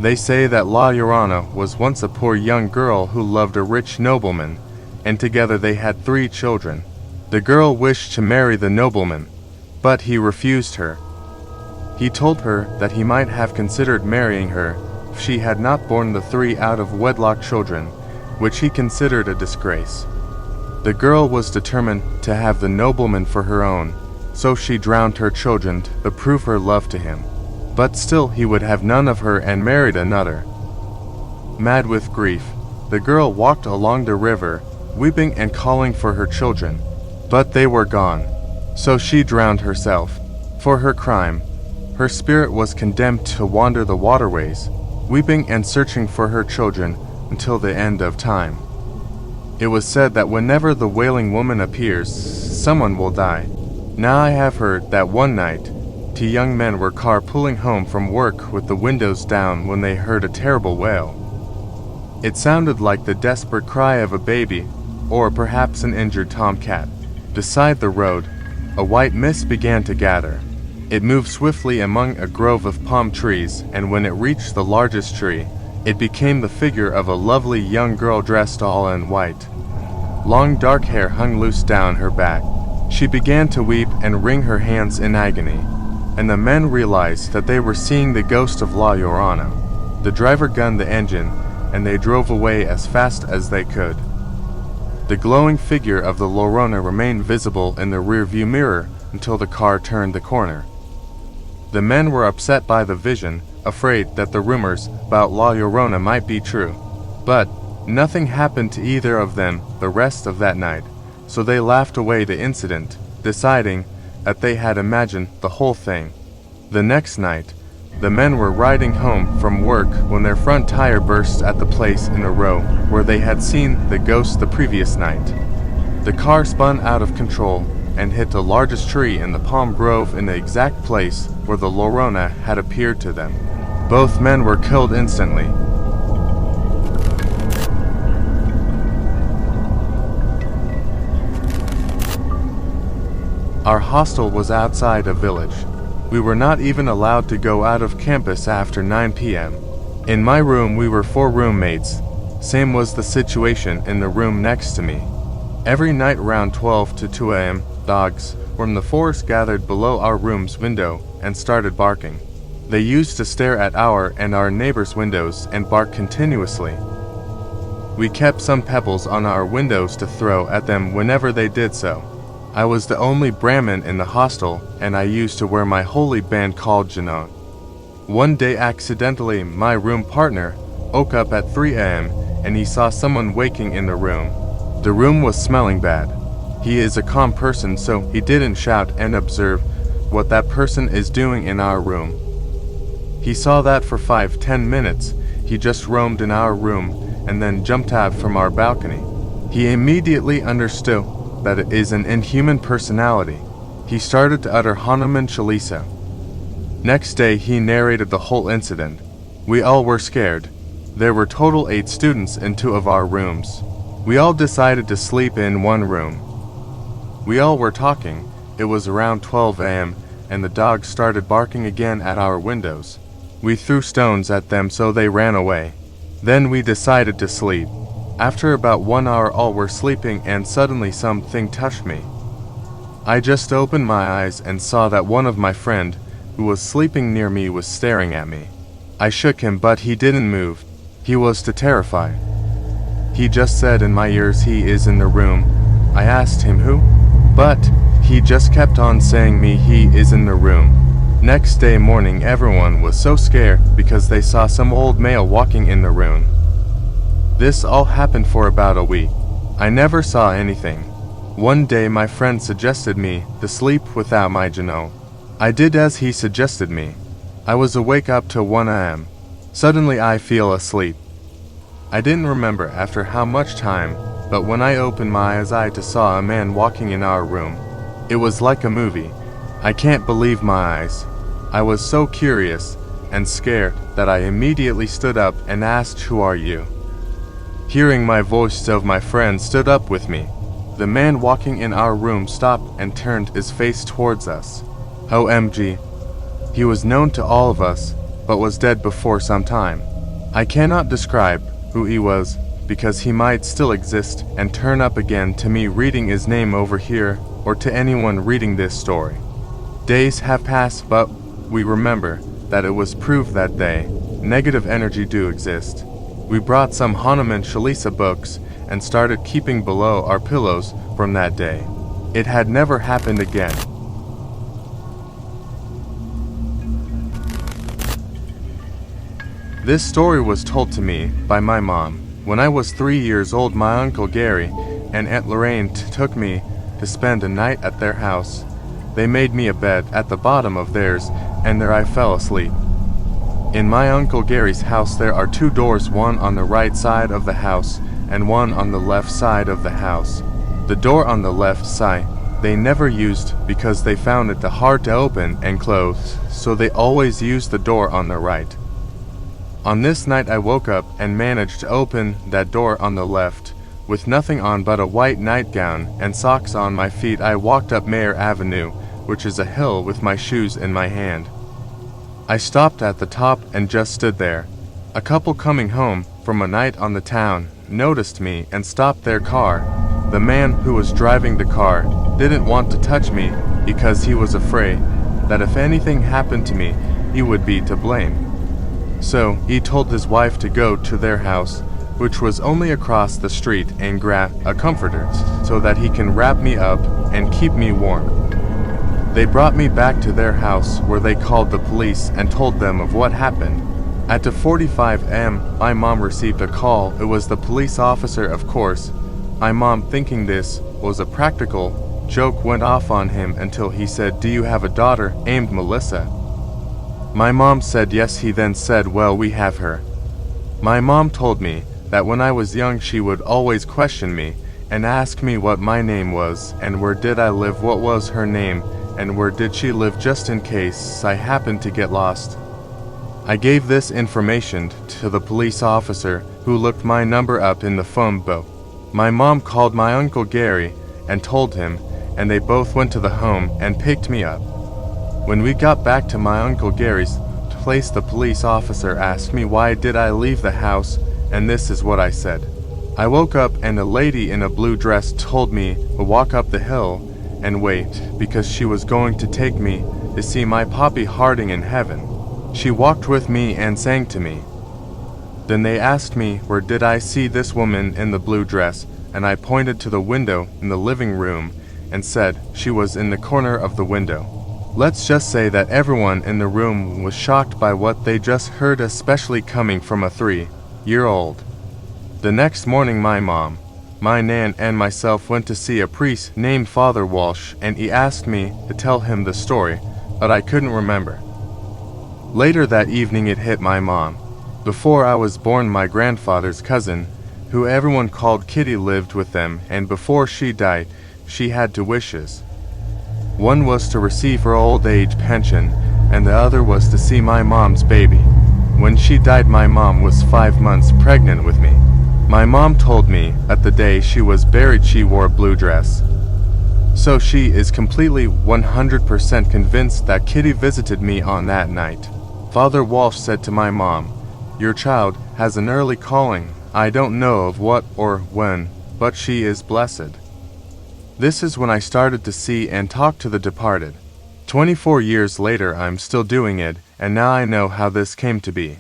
They say that La Llorona was once a poor young girl who loved a rich nobleman, and together they had 3 children. The girl wished to marry the nobleman, but he refused her. He told her that he might have considered marrying her if she had not borne the 3 out-of-wedlock children, which he considered a disgrace. The girl was determined to have the nobleman for her own, so she drowned her children to prove her love to him. But still he would have none of her and married another. Mad with grief, the girl walked along the river, weeping and calling for her children, but they were gone. So she drowned herself. For her crime, her spirit was condemned to wander the waterways, weeping and searching for her children until the end of time. It was said that whenever the wailing woman appears, someone will die. Now I have heard that one night, 2 young men were carpooling home from work with the windows down when they heard a terrible wail. It sounded like the desperate cry of a baby, or perhaps an injured tomcat. Beside the road, a white mist began to gather. It moved swiftly among a grove of palm trees, and when it reached the largest tree, it became the figure of a lovely young girl dressed all in white. Long dark hair hung loose down her back. She began to weep and wring her hands in agony, and the men realized that they were seeing the ghost of La Llorona. The driver gunned the engine, and they drove away as fast as they could. The glowing figure of the Llorona remained visible in the rearview mirror until the car turned the corner. The men were upset by the vision, afraid that the rumors about La Llorona might be true. But nothing happened to either of them the rest of that night, so they laughed away the incident, deciding that they had imagined the whole thing. The next night, the men were riding home from work when their front tire burst at the place in the row where they had seen the ghost the previous night. The car spun out of control and hit the largest tree in the palm grove in the exact place where the Llorona had appeared to them. Both men were killed instantly. Our hostel was outside a village. We were not even allowed to go out of campus after 9 p.m. In my room we were 4 roommates. Same was the situation in the room next to me. Every night around 12 to 2 a.m., dogs from the forest gathered below our room's window and started barking. They used to stare at our and our neighbors' windows and bark continuously. We kept some pebbles on our windows to throw at them whenever they did so. I was the only Brahmin in the hostel, and I used to wear my holy band called 𝚜𝚘𝚛𝚎. One day accidentally, my room partner woke up at 3 a.m. and he saw someone waking in the room. The room was smelling bad. He is a calm person, so he didn't shout and observe what that person is doing in our room. He saw that for 5-10 minutes, he just roamed in our room and then jumped out from our balcony. He immediately understood that it is an inhuman personality. He started to utter 𝚘𝚘𝚗𝚗𝚎. Next day he narrated the whole incident. We all were scared. There were total 8 students in 2 of our rooms. We all decided to sleep in one room. We all were talking. It was around 12 a.m. and the dogs started barking again at our windows. We threw stones at them so they ran away. Then we decided to sleep. After about 1 hour all were sleeping and suddenly something touched me. I just opened my eyes and saw that one of my friend, who was sleeping near me, was staring at me. I shook him but he didn't move. He was too terrified. He just said in my ears he is in the room. I asked him who? But he just kept on saying me he is in the room. Next day morning everyone was so scared because they saw some old male walking in the room. This all happened for about a week. I never saw anything. One day my friend suggested me to sleep without my 𝚜𝚘𝚎. I did as he suggested me. I was awake up till 1 a.m. Suddenly I feel asleep. I didn't remember after how much time, but when I opened my eyes I saw a man walking in our room. It was like a movie. I can't believe my eyes. I was so curious and scared that I immediately stood up and asked, "Who are you?" Hearing my voice of my friend stood up with me. The man walking in our room stopped and turned his face towards us. OMG. He was known to all of us, but was dead before some time. I cannot describe who he was, because he might still exist and turn up again to me reading his name over here, or to anyone reading this story. Days have passed, but we remember that it was proved that negative energy do exist. We brought some 𝚜𝚘𝚗𝚗𝚎 books and started keeping below our pillows from that day. It had never happened again. This story was told to me by my mom. When I was 3 years old, my Uncle Gary and Aunt Lorraine took me to spend a night at their house. They made me a bed at the bottom of theirs, and there I fell asleep. In my Uncle Gary's house there are 2 doors, one on the right side of the house and one on the left side of the house. The door on the left side they never used because they found it hard to open and close, so they always used the door on the right. On this night I woke up and managed to open that door on the left. With nothing on but a white nightgown and socks on my feet, I walked up Mayor Avenue, which is a hill, with my shoes in my hand. I stopped at the top and just stood there. A couple coming home from a night on the town noticed me and stopped their car. The man who was driving the car didn't want to touch me because he was afraid that if anything happened to me, he would be to blame. So he told his wife to go to their house, which was only across the street, and grab a comforter so that he can wrap me up and keep me warm. They brought me back to their house, where they called the police and told them of what happened. At 2:45 a.m., my mom received a call. It was the police officer, of course. My mom, thinking this was a practical joke, went off on him until he said, "Do you have a daughter named Melissa?" My mom said yes. He then said, "Well, we have her." My mom told me that when I was young she would always question me and ask me what my name was and where did I live, what was her name, and where did she live, just in case I happened to get lost. I gave this information to the police officer, who looked my number up in the phone book. My mom called my Uncle Gary and told him, and they both went to the home and picked me up. When we got back to my Uncle Gary's place, the police officer asked me why did I leave the house, and this is what I said. I woke up and a lady in a blue dress told me to walk up the hill and wait, because she was going to take me to see my Poppy Harding in heaven. She walked with me and sang to me. Then they asked me where did I see this woman in the blue dress, and I pointed to the window in the living room and said she was in the corner of the window. Let's just say that everyone in the room was shocked by what they just heard, especially coming from a 3-year-old. The next morning my mom, my nan and myself went to see a priest named Father Walsh, and he asked me to tell him the story, but I couldn't remember. Later that evening it hit my mom. Before I was born, my grandfather's cousin, who everyone called Kitty, lived with them, and before she died, she had 2 wishes. One was to receive her old age pension, and the other was to see my mom's baby. When she died, my mom was 5 months pregnant with me. My mom told me that the day she was buried she wore a blue dress. So she is completely 100% convinced that Kitty visited me on that night. Father Walsh said to my mom, "Your child has an early calling. I don't know of what or when, but she is blessed." This is when I started to see and talk to the departed. 24 years later I'm still doing it, and now I know how this came to be.